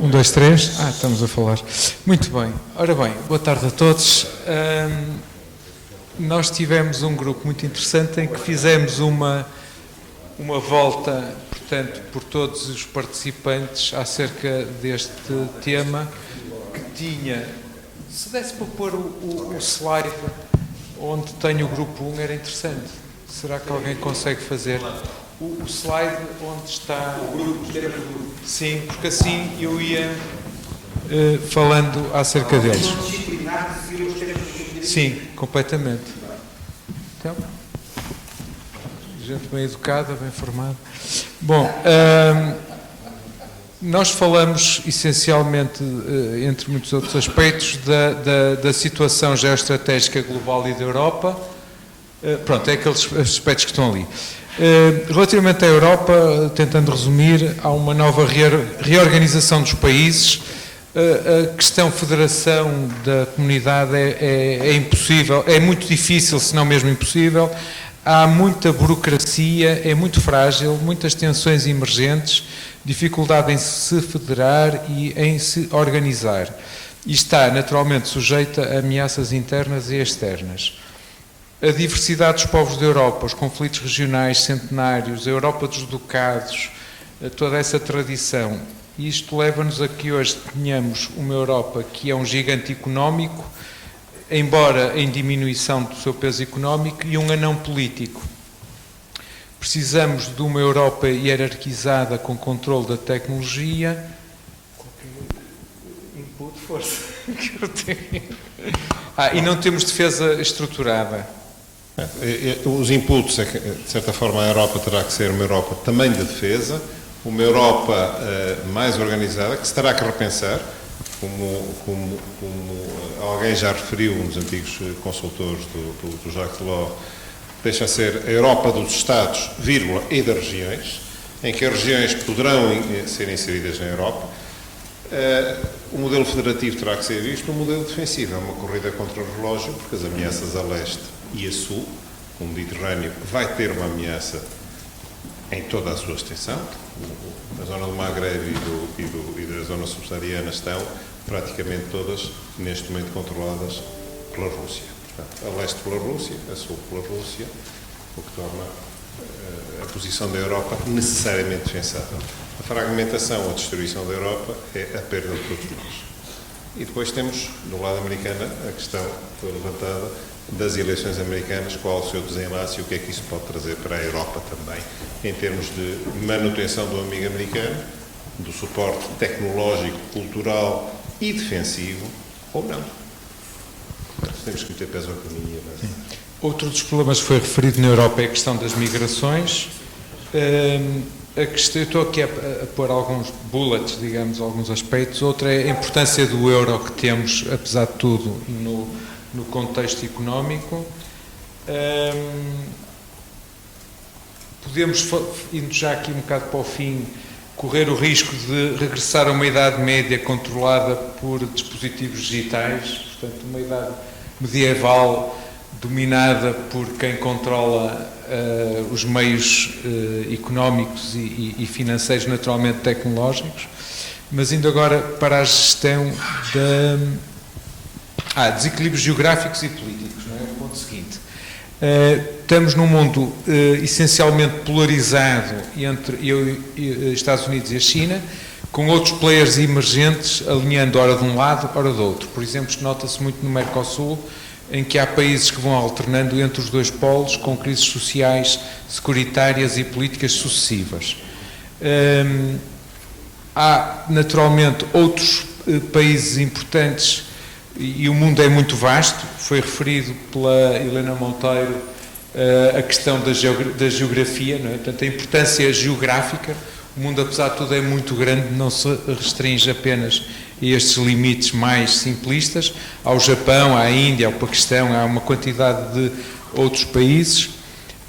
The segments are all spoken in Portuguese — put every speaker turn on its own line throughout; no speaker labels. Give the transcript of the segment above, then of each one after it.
Um, dois, três. Estamos a falar. Muito bem. Ora bem, boa tarde a todos. Nós tivemos um grupo muito interessante em que fizemos uma volta, portanto, por todos os participantes acerca deste tema que tinha... Se desse para pôr o slide onde tem o grupo 1 era interessante. Será que alguém consegue fazer? O slide onde está o grupo. Sim, porque assim eu ia falando acerca deles. Sim, completamente. Então, gente bem educada, bem formada. Bom, nós falamos essencialmente, entre muitos outros aspectos, da situação geoestratégica global e da Europa. Pronto, é aqueles aspectos que estão ali. Relativamente à Europa, tentando resumir, há uma nova reorganização dos países. A questão federação da comunidade é impossível, é muito difícil, se não mesmo impossível. Há muita burocracia, é muito frágil, muitas tensões emergentes, dificuldade em se federar e em se organizar. E está naturalmente sujeita a ameaças internas e externas. A diversidade dos povos da Europa, os conflitos regionais centenários, a Europa dos ducados, toda essa tradição. Isto leva-nos a que hoje tenhamos uma Europa que é um gigante económico, embora em diminuição do seu peso económico, e um anão político. Precisamos de uma Europa hierarquizada com controle da tecnologia. Qualquer input, força. E não temos defesa estruturada.
Os inputs, de certa forma, a Europa terá que ser uma Europa também de defesa, uma Europa mais organizada, que se terá que repensar, como alguém já referiu, um dos antigos consultores do Jacques Delors, deixa ser a Europa dos Estados, vírgula, e das regiões, em que as regiões poderão ser inseridas na Europa. O modelo federativo terá que ser visto um modelo defensivo, é uma corrida contra o relógio, porque as ameaças a leste e a sul, o Mediterrâneo vai ter uma ameaça em toda a sua extensão. A zona do Maghreb e da zona subsaariana estão praticamente todas, neste momento, controladas pela Rússia. Portanto, a leste pela Rússia, a sul pela Rússia, o que torna a posição da Europa necessariamente defensável. A fragmentação ou a destruição da Europa é a perda de todos nós. E depois temos, do lado americano, a questão que foi levantada das eleições americanas, qual o seu desenlace e o que é que isso pode trazer para a Europa também, em termos de manutenção do amigo americano, do suporte tecnológico, cultural e defensivo, ou não. Temos que meter pés ao caminho. Mas...
Outro dos problemas que foi referido na Europa é a questão das migrações. Eu estou aqui a pôr alguns bullets, digamos, alguns aspectos. Outra é a importância do euro que temos, apesar de tudo, no contexto económico. Podemos, indo já aqui um bocado para o fim, correr o risco de regressar a uma idade média controlada por dispositivos digitais, portanto, uma idade medieval dominada por quem controla os meios económicos e financeiros, naturalmente tecnológicos, mas indo agora para a gestão desequilíbrios geográficos e políticos, não é? O ponto seguinte. Estamos num mundo essencialmente polarizado entre Estados Unidos e a China, com outros players emergentes alinhando ora de um lado, ora do outro. Por exemplo, isto nota-se muito no Mercosul, em que há países que vão alternando entre os dois polos, com crises sociais, securitárias e políticas sucessivas. Há, naturalmente, outros países importantes, e o mundo é muito vasto. Foi referido pela Helena Monteiro a questão da geografia, não é? Portanto, a importância geográfica. O mundo, apesar de tudo, é muito grande, não se restringe apenas a estes limites mais simplistas. Ao Japão, à Índia, ao Paquistão, há uma quantidade de outros países.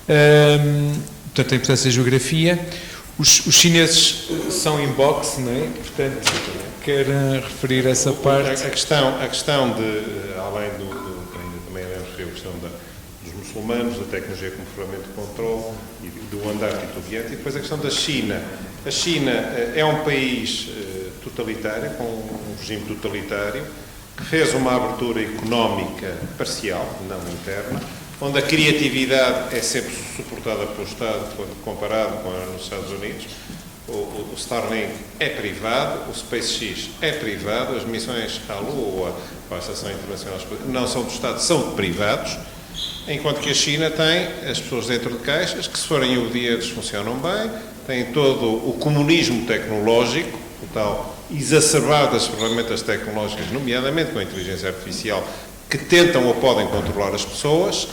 Portanto, a importância da geografia. Os chineses são em boxe, não é? Portanto, quer referir essa parte?
A questão de, além ainda também referiu a questão dos muçulmanos, da tecnologia como ferramenta de controle e do andar titubeante, e depois a questão da China. A China é um país totalitária, com um regime totalitário, que fez uma abertura económica parcial, não interna, onde a criatividade é sempre suportada pelo Estado quando comparado com os Estados Unidos. O Starlink é privado, o SpaceX é privado, as missões à Lua ou à Estação Internacional não são do Estado, são de privados, enquanto que a China tem as pessoas dentro de caixas, que se forem obedientes funcionam bem, tem todo o comunismo tecnológico, o tal exacerbado das ferramentas tecnológicas, nomeadamente com a inteligência artificial, que tentam ou podem controlar as pessoas,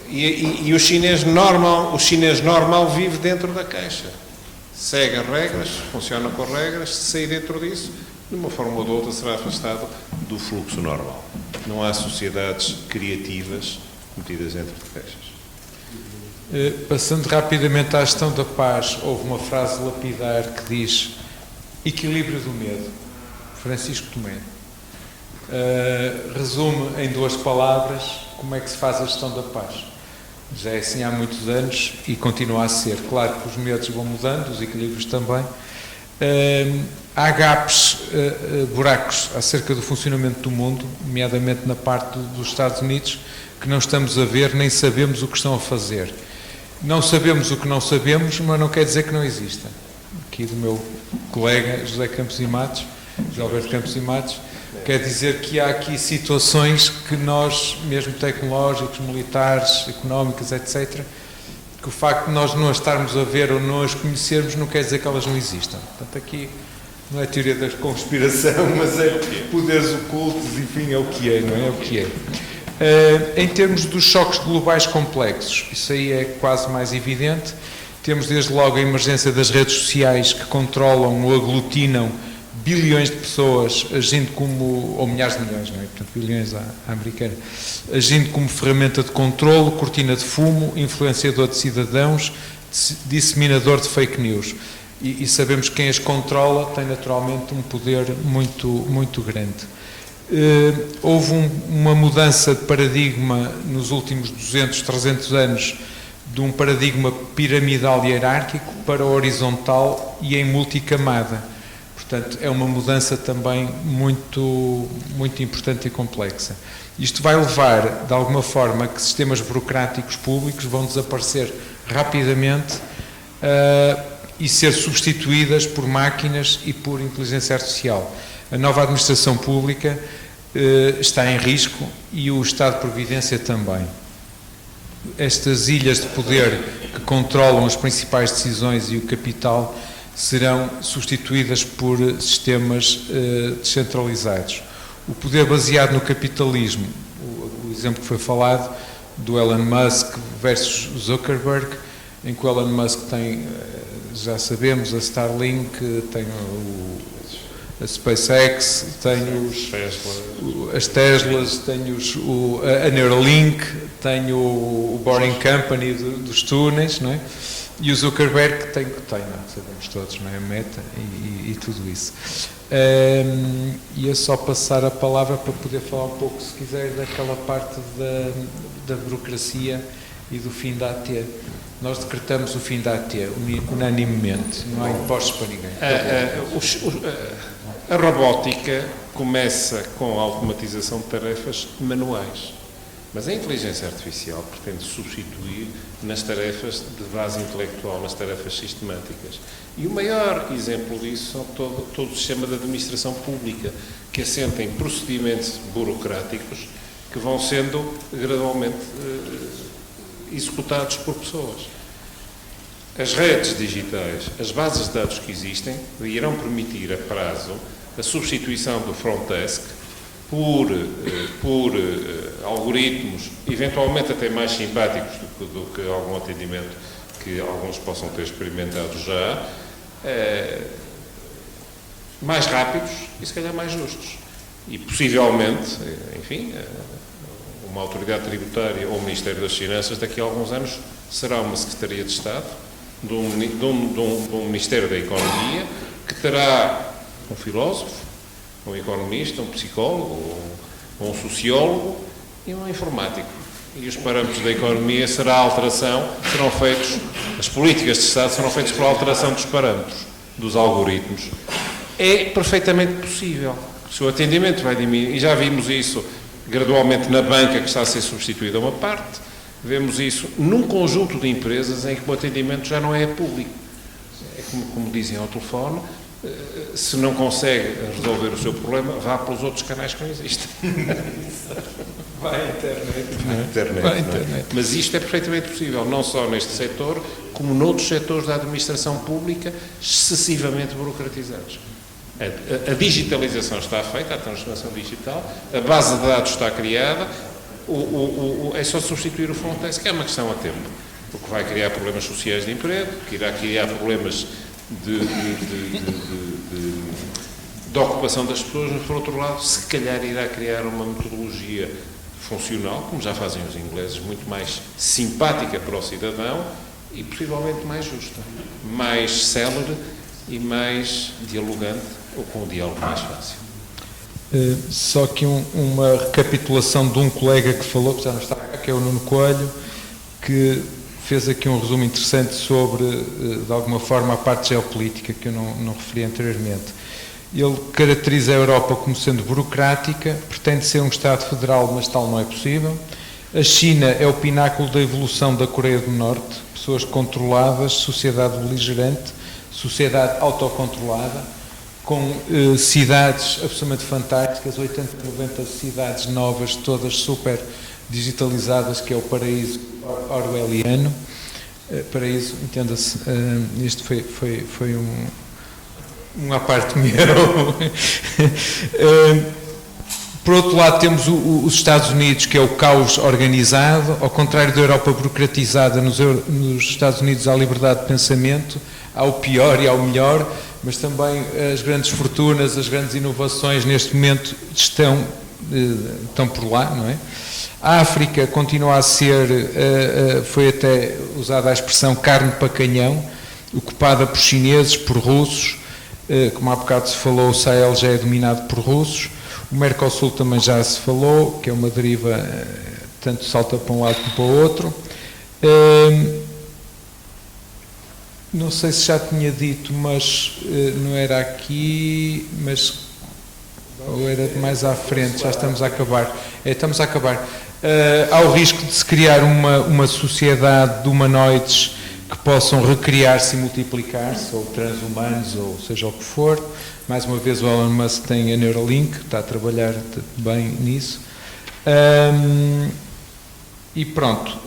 e o chinês normal vive dentro da caixa. Segue as regras, funciona com regras, se sair dentro disso, de uma forma ou de outra será afastado do fluxo normal. Não há sociedades criativas metidas dentro de caixas.
Passando rapidamente à gestão da paz, houve uma frase lapidar que diz equilíbrio do medo, Francisco Tomé. Resume em 2 palavras como é que se faz a gestão da paz. Já é assim há muitos anos e continua a ser. Claro que os medos vão mudando, os equilíbrios também. Há gapes, buracos acerca do funcionamento do mundo, nomeadamente na parte dos Estados Unidos, que não estamos a ver, nem sabemos o que estão a fazer. Não sabemos o que não sabemos, mas não quer dizer que não exista. Aqui do meu colega José Campos e Matos, José Alberto Campos e Matos, quer dizer que há aqui situações que nós, mesmo tecnológicos, militares, económicas, etc., que o facto de nós não as estarmos a ver ou não as conhecermos não quer dizer que elas não existam. Portanto, aqui não é teoria da conspiração, mas é poderes ocultos, enfim, é o que é, não é? É o que é. Em termos dos choques globais complexos, isso aí é quase mais evidente. Temos desde logo a emergência das redes sociais que controlam ou aglutinam bilhões de pessoas agindo como, ou milhares de milhões, não é? Portanto, bilhões à americana, agindo como ferramenta de controlo, cortina de fumo, influenciador de cidadãos, disseminador de fake news. E sabemos que quem as controla tem naturalmente um poder muito, muito grande. Houve uma mudança de paradigma nos últimos 200, 300 anos, de um paradigma piramidal e hierárquico para horizontal e em multicamada. Portanto, é uma mudança também muito, muito importante e complexa. Isto vai levar, de alguma forma, que sistemas burocráticos públicos vão desaparecer rapidamente e ser substituídas por máquinas e por inteligência artificial. A nova administração pública está em risco e o Estado de Providência também. Estas ilhas de poder que controlam as principais decisões e o capital serão substituídas por sistemas descentralizados. O poder baseado no capitalismo, o exemplo que foi falado do Elon Musk versus Zuckerberg, em que o Elon Musk tem, já sabemos, a Starlink, tem a SpaceX, tem as Teslas, tem a Neuralink, tem o Boring Company dos túneis, não é? E o Zuckerberg tem, não, sabemos todos, não é? A Meta e tudo isso. Ia só passar a palavra para poder falar um pouco, se quiser, daquela parte da burocracia e do fim da AT. Nós decretamos o fim da AT unanimemente, não há impostos para ninguém.
A robótica começa com a automatização de tarefas manuais. Mas a inteligência artificial pretende substituir nas tarefas de base intelectual, nas tarefas sistemáticas. E o maior exemplo disso é todo o sistema de administração pública, que assenta em procedimentos burocráticos que vão sendo gradualmente executados por pessoas. As redes digitais, as bases de dados que existem, irão permitir a prazo a substituição do front desk por algoritmos, eventualmente até mais simpáticos do que algum atendimento que alguns possam ter experimentado já, mais rápidos e se calhar mais justos. E possivelmente, enfim, uma autoridade tributária ou o Ministério das Finanças daqui a alguns anos será uma Secretaria de Estado de um Ministério da Economia que terá um filósofo, um economista, um psicólogo, um sociólogo e um informático. E os parâmetros da economia serão feitos, as políticas de Estado serão feitas pela alteração dos parâmetros, dos algoritmos. é perfeitamente possível. O seu atendimento vai diminuir, e já vimos isso gradualmente na banca, que está a ser substituída a uma parte, vemos isso num conjunto de empresas em que o atendimento já não é público. É como dizem ao telefone, se não consegue resolver o seu problema, vá pelos outros canais que não existem. Vai à internet. Vai à internet. Mas isto é perfeitamente possível, não só neste setor, como noutros setores da administração pública, excessivamente burocratizados. A digitalização está feita, a transformação digital, a base de dados está criada, é só substituir o front desk, que é uma questão a tempo, o que vai criar problemas sociais de emprego, que irá criar problemas de ocupação das pessoas, mas, por outro lado, se calhar irá criar uma metodologia funcional, como já fazem os ingleses, muito mais simpática para o cidadão e possivelmente mais justa, mais célere e mais dialogante, ou com um diálogo mais fácil.
Só que uma recapitulação de um colega que falou, que já não está cá, que é o Nuno Coelho, que fez aqui um resumo interessante sobre, de alguma forma, a parte geopolítica, que eu não referi anteriormente. Ele caracteriza a Europa como sendo burocrática, pretende ser um Estado federal, mas tal não é possível. A China é o pináculo da evolução da Coreia do Norte, pessoas controladas, sociedade beligerante, sociedade autocontrolada, com cidades absolutamente fantásticas, 80, 90 cidades novas, todas super digitalizadas, que é o paraíso orwelliano. Paraíso, entenda-se, isto foi uma parte meu. Por outro lado, temos os Estados Unidos, que é o caos organizado. Ao contrário da Europa burocratizada, nos Estados Unidos há liberdade de pensamento, há o pior e há o melhor, mas também as grandes fortunas, as grandes inovações neste momento estão por lá, não é? A África continua a ser, foi até usada a expressão carne para canhão, ocupada por chineses, por russos, como há bocado se falou, o Sahel já é dominado por russos, o Mercosul também já se falou, que é uma deriva, tanto salta para um lado como para o outro. Não sei se já tinha dito, mas não era aqui, mas ou era de mais à frente, já estamos a acabar. Estamos a acabar. Há o risco de se criar uma sociedade de humanoides que possam recriar-se e multiplicar-se, ou transhumanos, ou seja o que for. Mais uma vez o Elon Musk tem a Neuralink, está a trabalhar bem nisso. E pronto,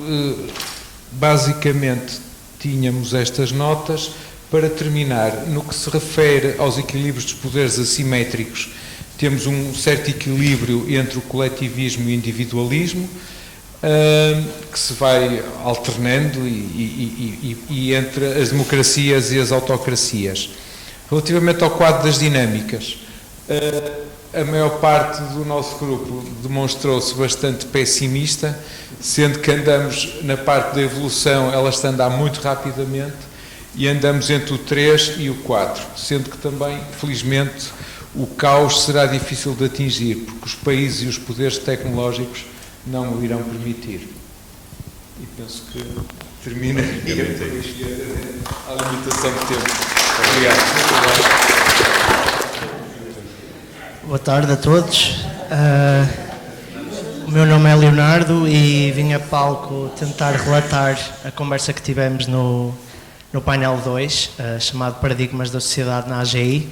basicamente tínhamos estas notas. Para terminar, no que se refere aos equilíbrios dos poderes assimétricos, temos um certo equilíbrio entre o coletivismo e o individualismo, que se vai alternando e entre as democracias e as autocracias. Relativamente ao quadro das dinâmicas, a maior parte do nosso grupo demonstrou-se bastante pessimista, sendo que andamos na parte da evolução, ela está a andar muito rapidamente, e andamos entre o 3 e o 4, sendo que também, felizmente, o caos será difícil de atingir, porque os países e os poderes tecnológicos não o irão permitir. E penso que termina aqui a limitação de tempo. Obrigado.
Boa tarde a todos. O meu nome é Leonardo e vim a palco tentar relatar a conversa que tivemos no painel 2, chamado Paradigmas da Sociedade na AGI.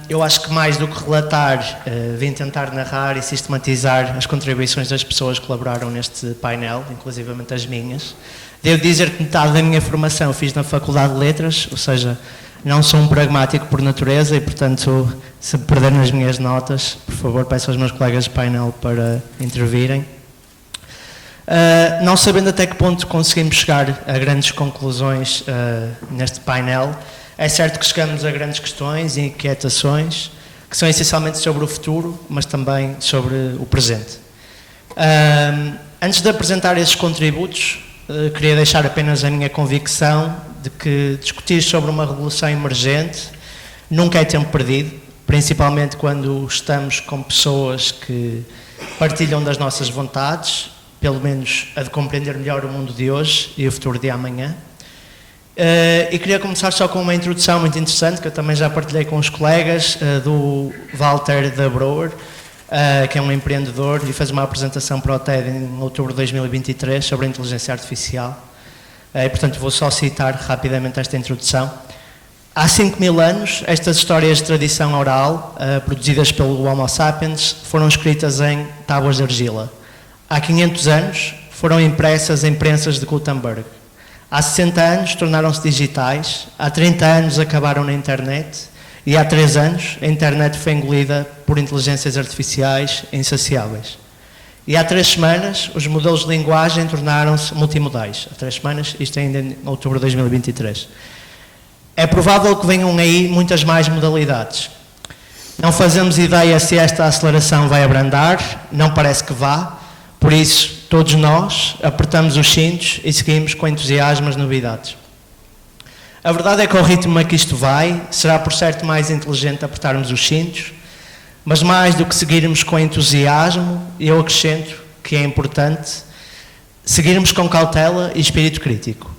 Eu acho que mais do que relatar, vim tentar narrar e sistematizar as contribuições das pessoas que colaboraram neste painel, inclusivamente as minhas. Devo dizer que metade da minha formação fiz na Faculdade de Letras, ou seja, não sou um pragmático por natureza e, portanto, se perder nas minhas notas, por favor, peço aos meus colegas de painel para intervirem. Não sabendo até que ponto conseguimos chegar a grandes conclusões neste painel, é certo que chegamos a grandes questões e inquietações que são essencialmente sobre o futuro, mas também sobre o presente. Antes de apresentar esses contributos, queria deixar apenas a minha convicção de que discutir sobre uma revolução emergente nunca é tempo perdido, principalmente quando estamos com pessoas que partilham das nossas vontades, pelo menos a de compreender melhor o mundo de hoje e o futuro de amanhã. E queria começar só com uma introdução muito interessante, que eu também já partilhei com os colegas, do Walter da Brouwer, que é um empreendedor e fez uma apresentação para o TED em outubro de 2023 sobre a inteligência artificial. E, portanto, vou só citar rapidamente esta introdução. Há 5.000 anos, estas histórias de tradição oral, produzidas pelo Homo sapiens, foram escritas em tábuas de argila. Há 500 anos, foram impressas em prensas de Gutenberg. Há 60 anos, tornaram-se digitais. Há 30 anos, acabaram na internet. E há 3 anos, a internet foi engolida por inteligências artificiais insaciáveis. E há 3 semanas, os modelos de linguagem tornaram-se multimodais. Há 3 semanas, isto ainda em outubro de 2023. É provável que venham aí muitas mais modalidades. Não fazemos ideia se esta aceleração vai abrandar, não parece que vá, por isso, todos nós apertamos os cintos e seguimos com entusiasmo as novidades. A verdade é que ao ritmo a que isto vai, será por certo mais inteligente apertarmos os cintos, mas mais do que seguirmos com entusiasmo, eu acrescento que é importante seguirmos com cautela e espírito crítico.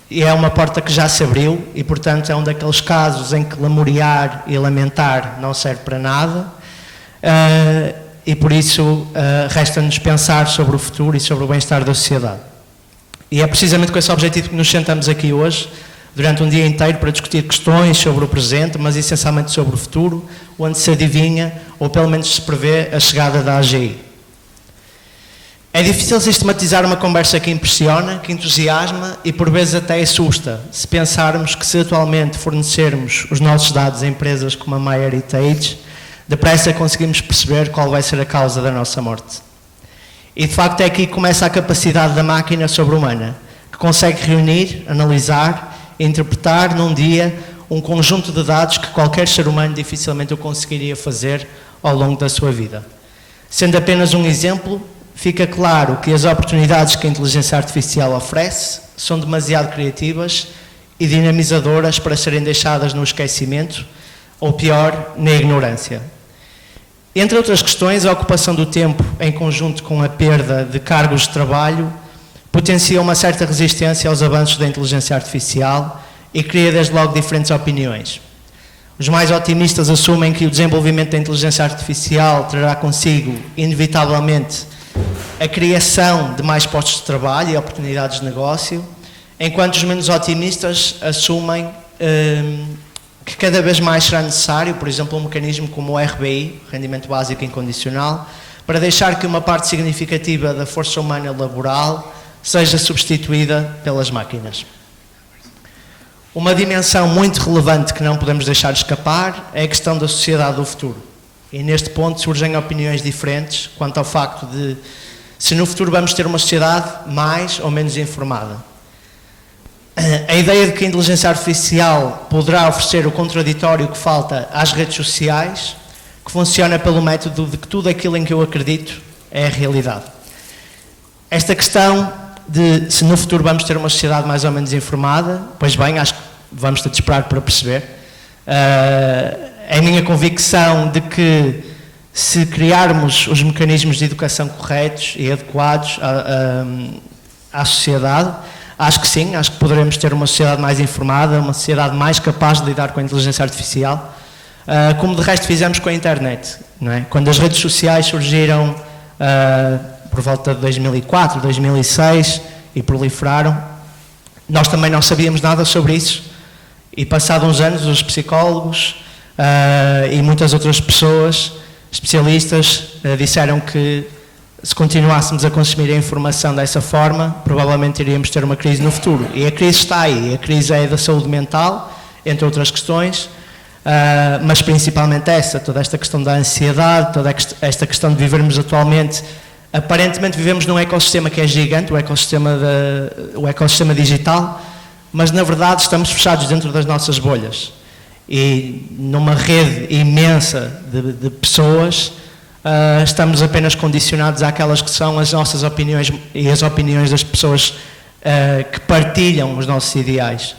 E é uma porta que já se abriu e, portanto, é um daqueles casos em que lamuriar e lamentar não serve para nada e, por isso, resta-nos pensar sobre o futuro e sobre o bem-estar da sociedade. E é precisamente com esse objetivo que nos sentamos aqui hoje, durante um dia inteiro, para discutir questões sobre o presente, mas essencialmente sobre o futuro, onde se adivinha, ou pelo menos se prevê, a chegada da AGI. É difícil sistematizar uma conversa que impressiona, que entusiasma e por vezes até assusta, se pensarmos que se atualmente fornecermos os nossos dados a empresas como a MyHeritage, depressa conseguimos perceber qual vai ser a causa da nossa morte. E de facto é aqui que começa a capacidade da máquina sobre-humana, que consegue reunir, analisar e interpretar num dia um conjunto de dados que qualquer ser humano dificilmente o conseguiria fazer ao longo da sua vida. Sendo apenas um exemplo, fica claro que as oportunidades que a inteligência artificial oferece são demasiado criativas e dinamizadoras para serem deixadas no esquecimento, ou pior, na ignorância. Entre outras questões, a ocupação do tempo, em conjunto com a perda de cargos de trabalho, potencia uma certa resistência aos avanços da inteligência artificial e cria desde logo diferentes opiniões. Os mais otimistas assumem que o desenvolvimento da inteligência artificial trará consigo, inevitavelmente, a criação de mais postos de trabalho e oportunidades de negócio, enquanto os menos otimistas assumem que cada vez mais será necessário, por exemplo, um mecanismo como o RBI, Rendimento Básico Incondicional, para deixar que uma parte significativa da força humana laboral seja substituída pelas máquinas. Uma dimensão muito relevante que não podemos deixar escapar é a questão da sociedade do futuro. E neste ponto surgem opiniões diferentes quanto ao facto de se no futuro vamos ter uma sociedade mais ou menos informada. A ideia de que a inteligência artificial poderá oferecer o contraditório que falta às redes sociais, que funciona pelo método de que tudo aquilo em que eu acredito é a realidade. Esta questão de se no futuro vamos ter uma sociedade mais ou menos informada, pois bem, acho que vamos ter de esperar para perceber. É a minha convicção de que se criarmos os mecanismos de educação corretos e adequados à sociedade, acho que sim, acho que poderemos ter uma sociedade mais informada, uma sociedade mais capaz de lidar com a inteligência artificial, como de resto fizemos com a internet, não é? Quando as redes sociais surgiram por volta de 2004, 2006 e proliferaram, nós também não sabíamos nada sobre isso e passados uns anos os psicólogos e muitas outras pessoas, especialistas, disseram que se continuássemos a consumir a informação dessa forma, provavelmente iríamos ter uma crise no futuro. E a crise está aí, a crise é da saúde mental, entre outras questões, mas principalmente toda esta questão da ansiedade, toda esta questão de vivermos atualmente, aparentemente vivemos num ecossistema que é gigante, o ecossistema digital, mas na verdade estamos fechados dentro das nossas bolhas. E numa rede imensa de pessoas, estamos apenas condicionados àquelas que são as nossas opiniões e as opiniões das pessoas que partilham os nossos ideais.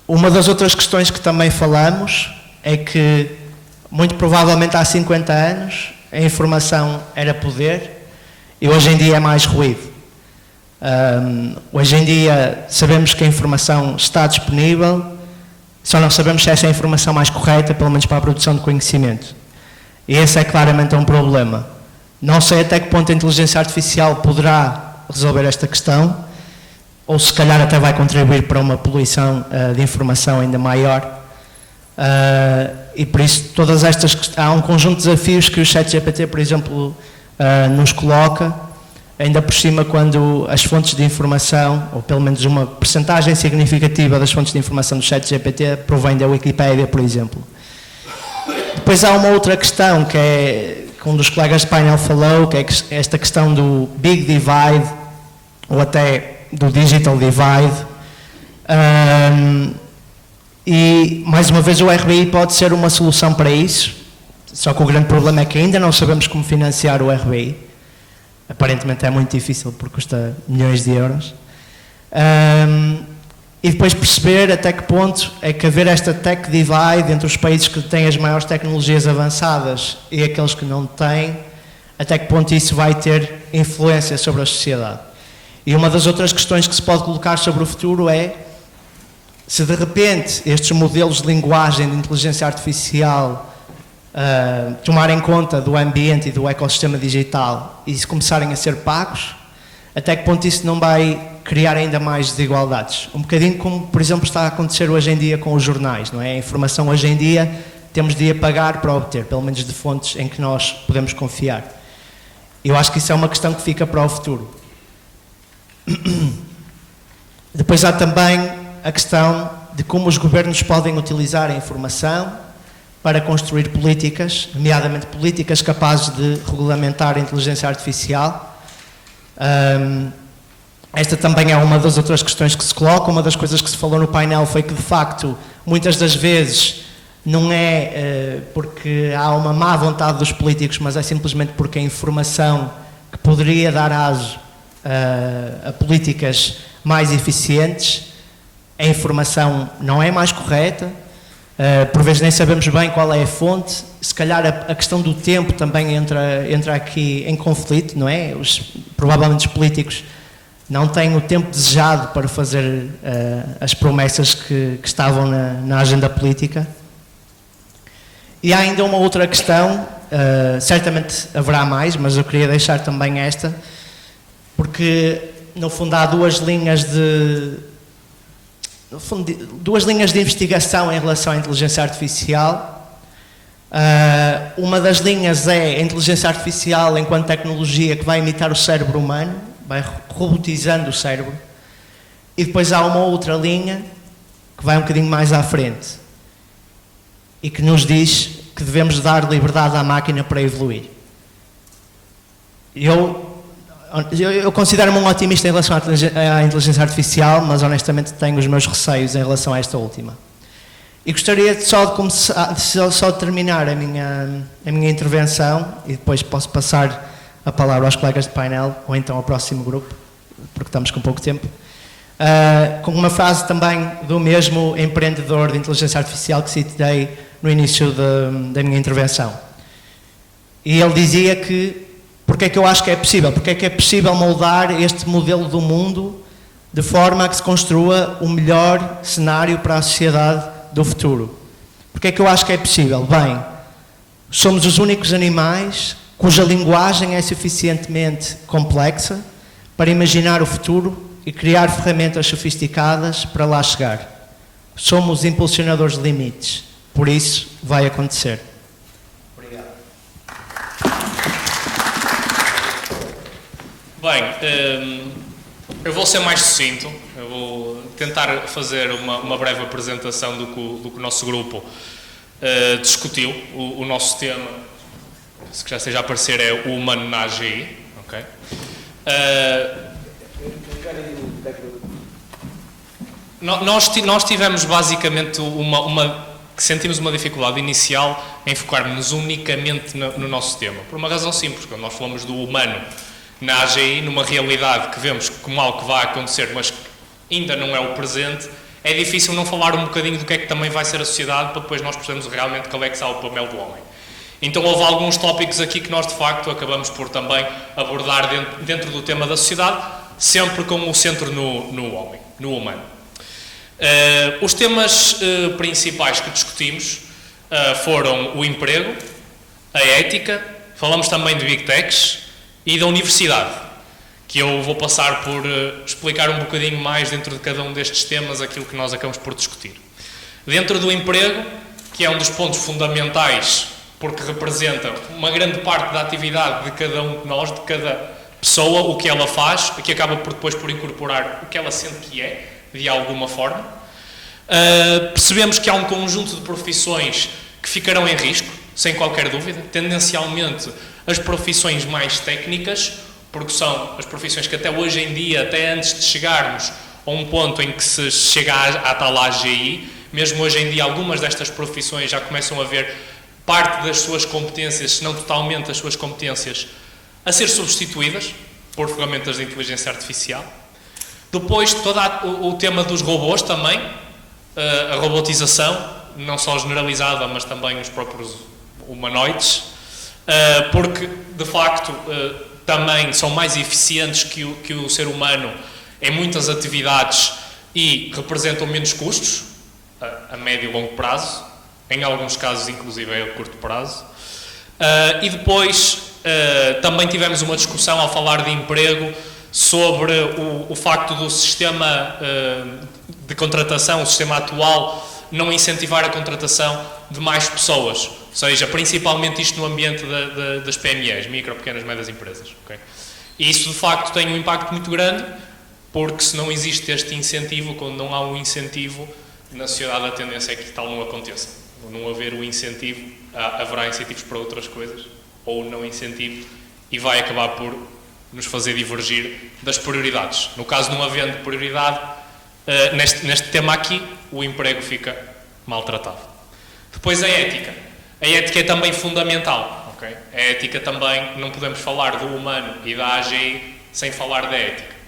Uma das outras questões que também falamos é que, muito provavelmente há 50 anos, a informação era poder e hoje em dia é mais ruído. Hoje em dia sabemos que a informação está disponível, só não sabemos se essa é a informação mais correta, pelo menos para a produção de conhecimento. E esse é claramente um problema. Não sei até que ponto a inteligência artificial poderá resolver esta questão, ou se calhar até vai contribuir para uma poluição de informação ainda maior. E por isso há um conjunto de desafios que o ChatGPT, por exemplo, nos coloca, ainda por cima quando as fontes de informação, ou pelo menos uma percentagem significativa das fontes de informação do ChatGPT provém da Wikipédia, por exemplo. Depois há uma outra questão que um dos colegas do painel falou, que é esta questão do Big Divide, ou até do Digital Divide. E, mais uma vez, o RBI pode ser uma solução para isso, só que o grande problema é que ainda não sabemos como financiar o RBI. Aparentemente é muito difícil, porque custa milhões de euros. E depois perceber até que ponto é que haver esta tech divide entre os países que têm as maiores tecnologias avançadas e aqueles que não têm, até que ponto isso vai ter influência sobre a sociedade. E uma das outras questões que se pode colocar sobre o futuro é se de repente estes modelos de linguagem de inteligência artificial tomarem conta do ambiente e do ecossistema digital e se começarem a ser pagos, até que ponto isso não vai criar ainda mais desigualdades. Um bocadinho como, por exemplo, está a acontecer hoje em dia com os jornais, não é? A informação hoje em dia temos de a pagar para obter, pelo menos de fontes em que nós podemos confiar. Eu acho que isso é uma questão que fica para o futuro. Depois há também a questão de como os governos podem utilizar a informação para construir políticas, nomeadamente políticas capazes de regulamentar a inteligência artificial. Esta também é uma das outras questões que se coloca. Uma das coisas que se falou no painel foi que, de facto, muitas das vezes não é porque há uma má vontade dos políticos, mas é simplesmente porque a informação que poderia dar aso a políticas mais eficientes, a informação não é mais correta, por vezes nem sabemos bem qual é a fonte, se calhar a questão do tempo também entra aqui em conflito, não é? Provavelmente os políticos não têm o tempo desejado para fazer as promessas que estavam na agenda política. E há ainda uma outra questão, certamente haverá mais, mas eu queria deixar também esta, porque no fundo há duas linhas de investigação em relação à inteligência artificial. Uma das linhas é a inteligência artificial enquanto tecnologia que vai imitar o cérebro humano, vai robotizando o cérebro. E depois há uma outra linha que vai um bocadinho mais à frente e que nos diz que devemos dar liberdade à máquina para evoluir. Eu considero-me um otimista em relação à inteligência artificial, mas honestamente tenho os meus receios em relação a esta última. E gostaria só de terminar a minha intervenção, e depois posso passar a palavra aos colegas de painel, ou então ao próximo grupo, porque estamos com pouco tempo, com uma frase também do mesmo empreendedor de inteligência artificial que citei no início da minha intervenção. E ele dizia que porque é que eu acho que é possível? Porque é que é possível moldar este modelo do mundo de forma a que se construa o melhor cenário para a sociedade do futuro? Porque é que eu acho que é possível? Bem, somos os únicos animais cuja linguagem é suficientemente complexa para imaginar o futuro e criar ferramentas sofisticadas para lá chegar. Somos impulsionadores de limites. Por isso, vai acontecer.
Bem, eu vou ser mais sucinto, eu vou tentar fazer uma breve apresentação do que o nosso grupo discutiu. O nosso tema, se que já esteja a aparecer, é o humano na AGI. Okay? Nós tivemos basicamente sentimos uma dificuldade inicial em focarmos unicamente no nosso tema, por uma razão simples. Quando nós falamos do humano na AGI, numa realidade que vemos como algo que vai acontecer, mas que ainda não é o presente, é difícil não falar um bocadinho do que é que também vai ser a sociedade, para depois nós percebermos realmente qual é que será o papel do homem. Então houve alguns tópicos aqui que nós de facto acabamos por também abordar dentro do tema da sociedade, sempre com o centro no homem, no humano. Os temas principais que discutimos foram o emprego, a ética, falamos também de Big Techs e da universidade, que eu vou passar por explicar um bocadinho mais dentro de cada um destes temas aquilo que nós acabamos por discutir. Dentro do emprego, que é um dos pontos fundamentais, porque representa uma grande parte da atividade de cada um de nós, de cada pessoa, o que ela faz, que acaba por depois por incorporar o que ela sente que é, de alguma forma. Percebemos que há um conjunto de profissões que ficarão em risco, sem qualquer dúvida, tendencialmente as profissões mais técnicas, porque são as profissões que até hoje em dia, até antes de chegarmos a um ponto em que se chega à tal AGI, mesmo hoje em dia algumas destas profissões já começam a ver parte das suas competências, se não totalmente as suas competências, a ser substituídas por ferramentas de inteligência artificial. Depois, todo o tema dos robôs também, a robotização, não só generalizada, mas também os próprios humanoides, porque, de facto, também são mais eficientes que o ser humano em muitas atividades e representam menos custos, a médio e longo prazo, em alguns casos, inclusive, a curto prazo. E depois, também tivemos uma discussão, ao falar de emprego, sobre o facto do sistema de contratação, o sistema atual, não incentivar a contratação de mais pessoas, ou seja, principalmente isto no ambiente das PMEs, micro, pequenas, médias empresas. Okay? E isso, de facto, tem um impacto muito grande, porque se não existe este incentivo, quando não há um incentivo, na sociedade a tendência é que tal não aconteça. Não haver o incentivo, haverá incentivos para outras coisas, ou não incentivo, e vai acabar por nos fazer divergir das prioridades. No caso, não havendo prioridade, neste tema aqui, o emprego fica maltratado. Depois a ética. A ética é também fundamental. Okay? A ética também, não podemos falar do humano e da AGI sem falar da ética.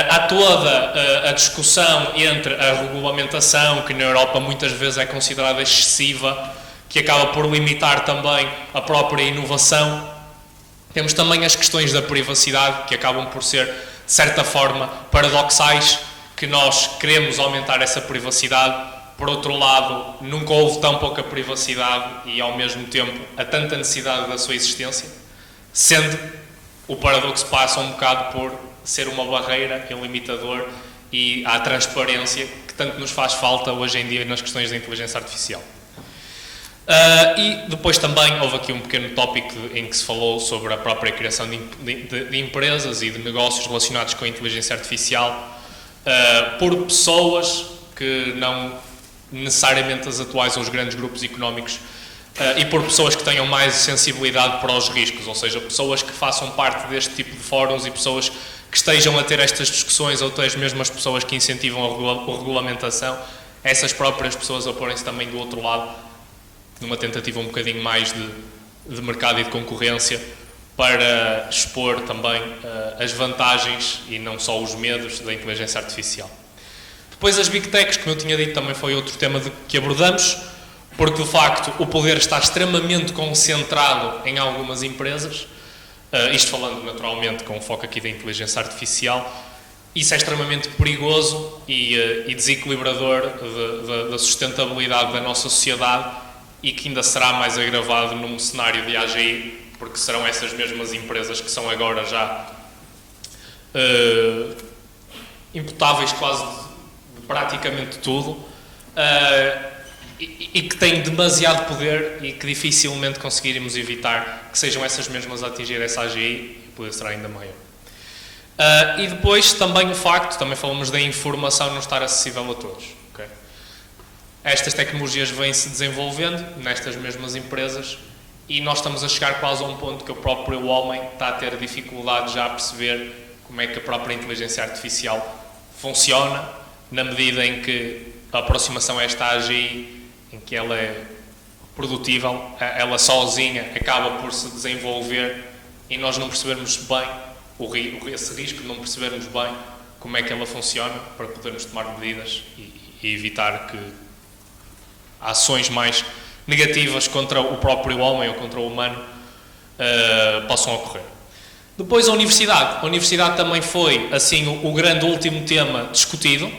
Há toda a discussão entre a regulamentação, que na Europa muitas vezes é considerada excessiva, que acaba por limitar também a própria inovação. Temos também as questões da privacidade, que acabam por ser, de certa forma, paradoxais, que nós queremos aumentar essa privacidade. Por outro lado, nunca houve tão pouca privacidade e, ao mesmo tempo, há tanta necessidade da sua existência, sendo o paradoxo passa um bocado por ser uma barreira, um limitador, e à transparência que tanto nos faz falta hoje em dia nas questões da inteligência artificial. E depois também houve aqui um pequeno tópico em que se falou sobre a própria criação de empresas e de negócios relacionados com a inteligência artificial por pessoas que não necessariamente as atuais ou os grandes grupos económicos e por pessoas que tenham mais sensibilidade para os riscos, ou seja, pessoas que façam parte deste tipo de fóruns e pessoas que estejam a ter estas discussões, ou até as mesmas pessoas que incentivam a regulamentação, essas próprias pessoas oporem-se também do outro lado, numa tentativa um bocadinho mais de mercado e de concorrência, para expor também as vantagens e não só os medos da inteligência artificial. Depois as Big Techs, como eu tinha dito, também foi outro tema que abordamos, porque de facto o poder está extremamente concentrado em algumas empresas, isto falando naturalmente com o foco aqui da inteligência artificial. Isso é extremamente perigoso e desequilibrador da sustentabilidade da nossa sociedade e que ainda será mais agravado num cenário de AGI, porque serão essas mesmas empresas que são agora já imputáveis quase de praticamente tudo e que têm demasiado poder e que dificilmente conseguiremos evitar que sejam essas mesmas a atingir essa AGI, o poder será ainda maior. E depois também o facto, também falamos da informação não estar acessível a todos. Okay? Estas tecnologias vêm-se desenvolvendo nestas mesmas empresas e nós estamos a chegar quase a um ponto que o próprio homem está a ter dificuldade já a perceber como é que a própria inteligência artificial funciona, na medida em que a aproximação a esta AGI, em que ela é produtível, ela sozinha acaba por se desenvolver e nós não percebermos bem esse risco de não percebermos bem como é que ela funciona para podermos tomar medidas e evitar que ações mais negativas contra o próprio homem ou contra o humano possam ocorrer. Depois a universidade. A universidade também foi, assim, o grande último tema discutido.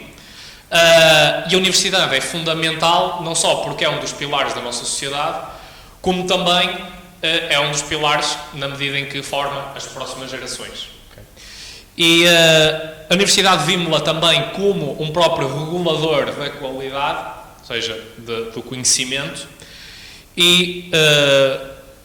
E a universidade é fundamental, não só porque é um dos pilares da nossa sociedade, como também é um dos pilares na medida em que forma as próximas gerações. Okay? E a universidade vimos-la também como um próprio regulador da qualidade, ou seja, do conhecimento, e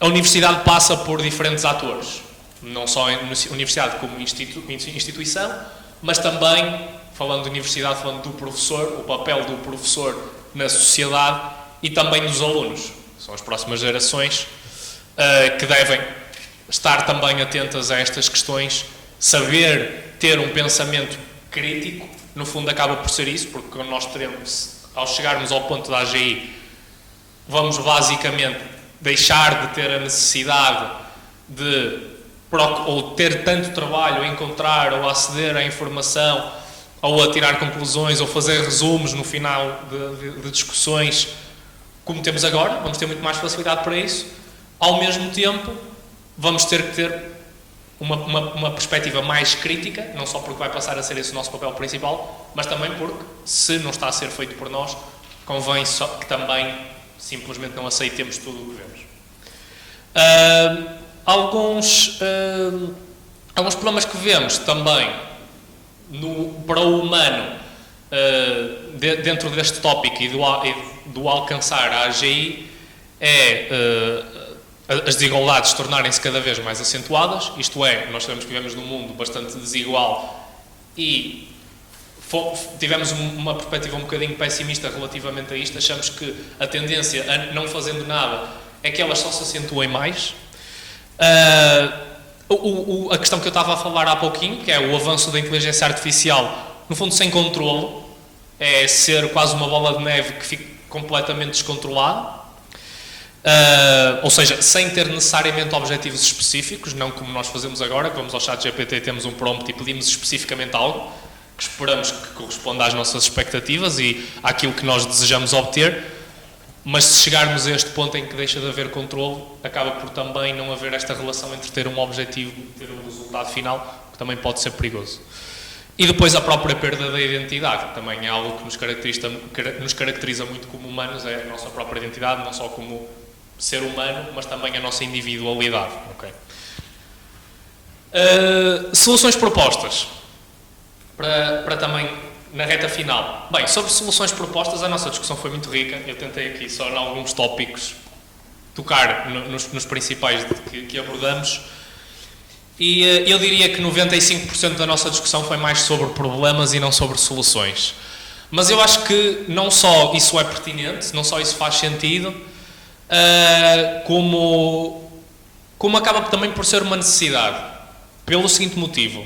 a universidade passa por diferentes atores, não só a universidade como instituição, mas também, falando de universidade, falando do professor, o papel do professor na sociedade e também dos alunos, são as próximas gerações, que devem estar também atentas a estas questões, saber ter um pensamento crítico, no fundo acaba por ser isso, porque nós teremos, ao chegarmos ao ponto da AGI, vamos basicamente deixar de ter a necessidade de ou ter tanto trabalho a encontrar ou a aceder à informação ou a tirar conclusões ou fazer resumos no final de discussões como temos agora, vamos ter muito mais facilidade para isso. Ao mesmo tempo, vamos ter que ter uma perspectiva mais crítica, não só porque vai passar a ser esse o nosso papel principal, mas também porque, se não está a ser feito por nós, convém só que também simplesmente não aceitemos tudo o que vemos. Alguns problemas que vemos também para o humano dentro deste tópico e do alcançar a AGI é as desigualdades tornarem-se cada vez mais acentuadas, isto é, nós sabemos que vivemos num mundo bastante desigual e tivemos uma perspectiva um bocadinho pessimista relativamente a isto, achamos que a tendência a não fazendo nada é que elas só se acentuem mais. A questão que eu estava a falar há pouquinho, que é o avanço da inteligência artificial, no fundo sem controlo, é ser quase uma bola de neve que fica completamente descontrolada, ou seja, sem ter necessariamente objetivos específicos, não como nós fazemos agora, que vamos ao ChatGPT, temos um prompt e pedimos especificamente algo que esperamos que corresponda às nossas expectativas e àquilo que nós desejamos obter. Mas se chegarmos a este ponto em que deixa de haver controle, acaba por também não haver esta relação entre ter um objetivo e ter um resultado final, que também pode ser perigoso. E depois a própria perda da identidade, que também é algo que nos caracteriza muito como humanos, é a nossa própria identidade, não só como ser humano, mas também a nossa individualidade. Okay? Soluções propostas, para também... na reta final. Bem, sobre soluções propostas, a nossa discussão foi muito rica. Eu tentei aqui só em alguns tópicos tocar nos principais que abordamos. E eu diria que 95% da nossa discussão foi mais sobre problemas e não sobre soluções. Mas eu acho que não só isso é pertinente, não só isso faz sentido, como acaba também por ser uma necessidade. Pelo seguinte motivo.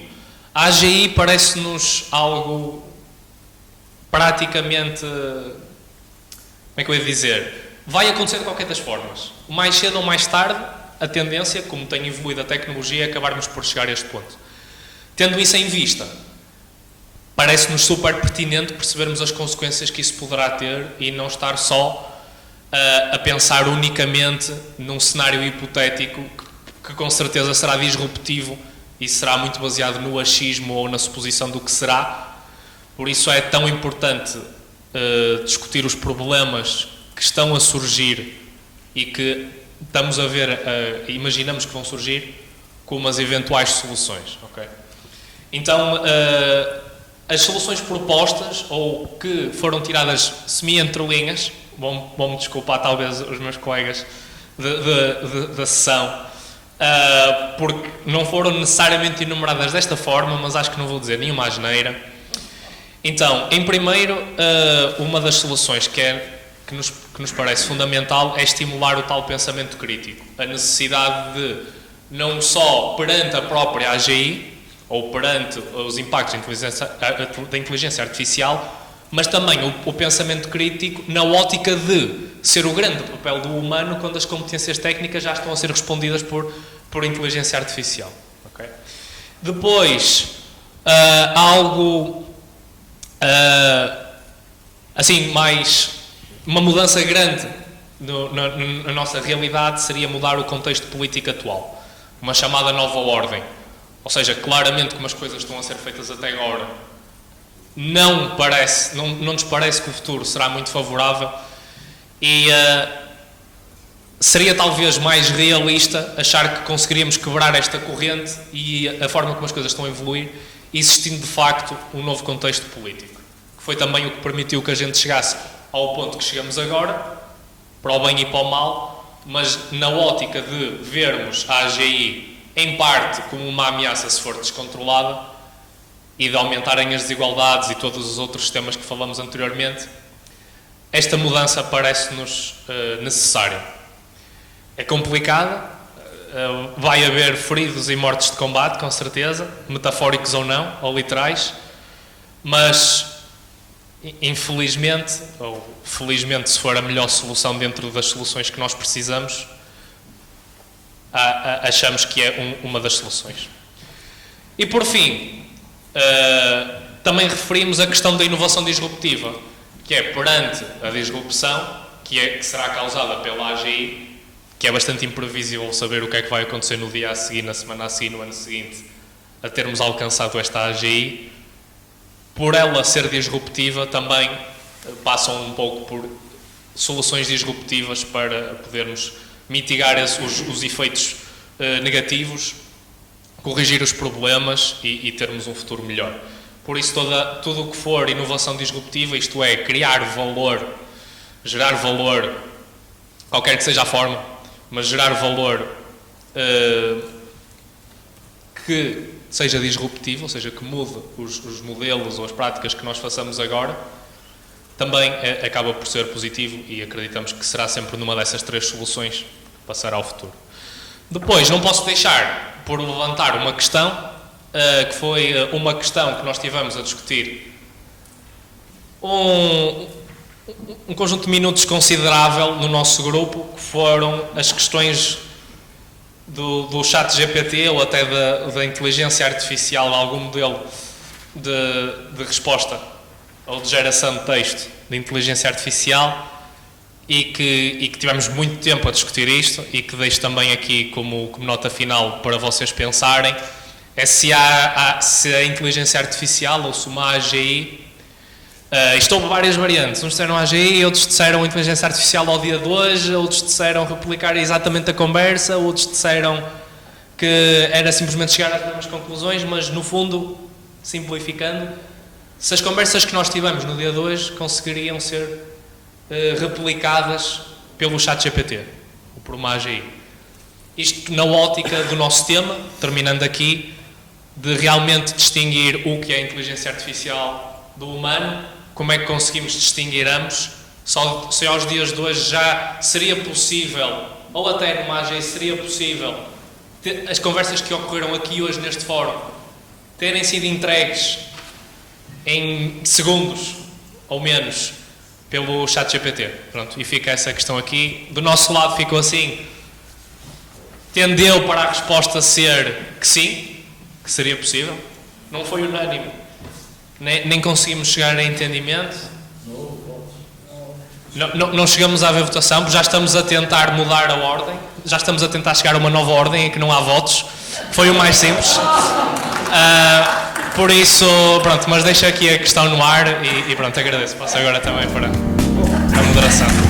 A AGI parece-nos algo... praticamente, como é que eu ia dizer, vai acontecer de qualquer das formas. Mais cedo ou mais tarde, a tendência, como tem evoluído a tecnologia, é acabarmos por chegar a este ponto. Tendo isso em vista, parece-nos super pertinente percebermos as consequências que isso poderá ter e não estar só a pensar unicamente num cenário hipotético que com certeza será disruptivo e será muito baseado no achismo ou na suposição do que será. Por isso é tão importante discutir os problemas que estão a surgir e que estamos a ver, imaginamos que vão surgir, como as eventuais soluções. Okay? Então, as soluções propostas, ou que foram tiradas semi-entrelinhas, vão-me desculpar talvez os meus colegas da sessão, porque não foram necessariamente enumeradas desta forma, mas acho que não vou dizer nenhuma asneira. Então, em primeiro, uma das soluções que nos parece fundamental é estimular o tal pensamento crítico. A necessidade de, não só perante a própria AGI, ou perante os impactos da inteligência artificial, mas também o pensamento crítico na ótica de ser o grande papel do humano quando as competências técnicas já estão a ser respondidas por inteligência artificial. Okay? Depois, algo... assim, mais uma mudança grande na nossa realidade seria mudar o contexto político atual, uma chamada nova ordem, ou seja, claramente como as coisas estão a ser feitas até agora, não nos parece que o futuro será muito favorável e seria talvez mais realista achar que conseguiríamos quebrar esta corrente e a forma como as coisas estão a evoluir, existindo de facto um novo contexto político, que foi também o que permitiu que a gente chegasse ao ponto que chegamos agora, para o bem e para o mal, mas na ótica de vermos a AGI em parte como uma ameaça se for descontrolada e de aumentarem as desigualdades e todos os outros temas que falamos anteriormente, esta mudança parece-nos necessária. É complicada, vai haver feridos e mortes de combate, com certeza, metafóricos ou não, ou literais, mas infelizmente, ou felizmente se for a melhor solução dentro das soluções que nós precisamos, achamos que é uma das soluções. E por fim, também referimos a questão da inovação disruptiva, que é perante a disrupção, que será causada pela AGI, que é bastante imprevisível saber o que é que vai acontecer no dia a seguir, na semana a seguir, no ano seguinte, a termos alcançado esta AGI. Por ela ser disruptiva, também passam um pouco por soluções disruptivas para podermos mitigar os efeitos negativos, corrigir os problemas e termos um futuro melhor. Por isso, tudo o que for inovação disruptiva, isto é, criar valor, gerar valor, qualquer que seja a forma, mas gerar valor que seja disruptivo, ou seja, que mude os modelos ou as práticas que nós façamos agora, também acaba por ser positivo e acreditamos que será sempre numa dessas três soluções que passará ao futuro. Depois, não posso deixar por levantar uma questão, que foi uma questão que nós tivemos a discutir um conjunto de minutos considerável no nosso grupo, que foram as questões do chat GPT ou até da inteligência artificial, algum modelo de resposta ou de geração de texto de inteligência artificial, e que tivemos muito tempo a discutir isto, e que deixo também aqui como nota final para vocês pensarem, é se a inteligência artificial ou se uma AGI, isto houve várias variantes, uns disseram AGI, outros disseram inteligência artificial ao dia de hoje, outros disseram replicar exatamente a conversa, outros disseram que era simplesmente chegar às mesmas conclusões, mas no fundo, simplificando, se as conversas que nós tivemos no dia de hoje conseguiriam ser replicadas pelo chat GPT, ou por uma AGI. Isto na ótica do nosso tema, terminando aqui, de realmente distinguir o que é a inteligência artificial do humano, como é que conseguimos distinguir ambos, se aos dias de hoje já seria possível, ou até numa AGI seria possível, as conversas que ocorreram aqui hoje neste fórum terem sido entregues em segundos ou menos pelo chat GPT. Pronto, e fica essa questão aqui. Do nosso lado ficou assim, tendeu para a resposta ser que sim, que seria possível. Não foi unânime, nem conseguimos chegar a entendimento. Não chegamos a haver votação, porque já estamos a tentar mudar a ordem, já estamos a tentar chegar a uma nova ordem em que não há votos. Foi o mais simples. Por isso, pronto, mas deixo aqui a questão no ar e pronto, agradeço. Passo agora também para a moderação.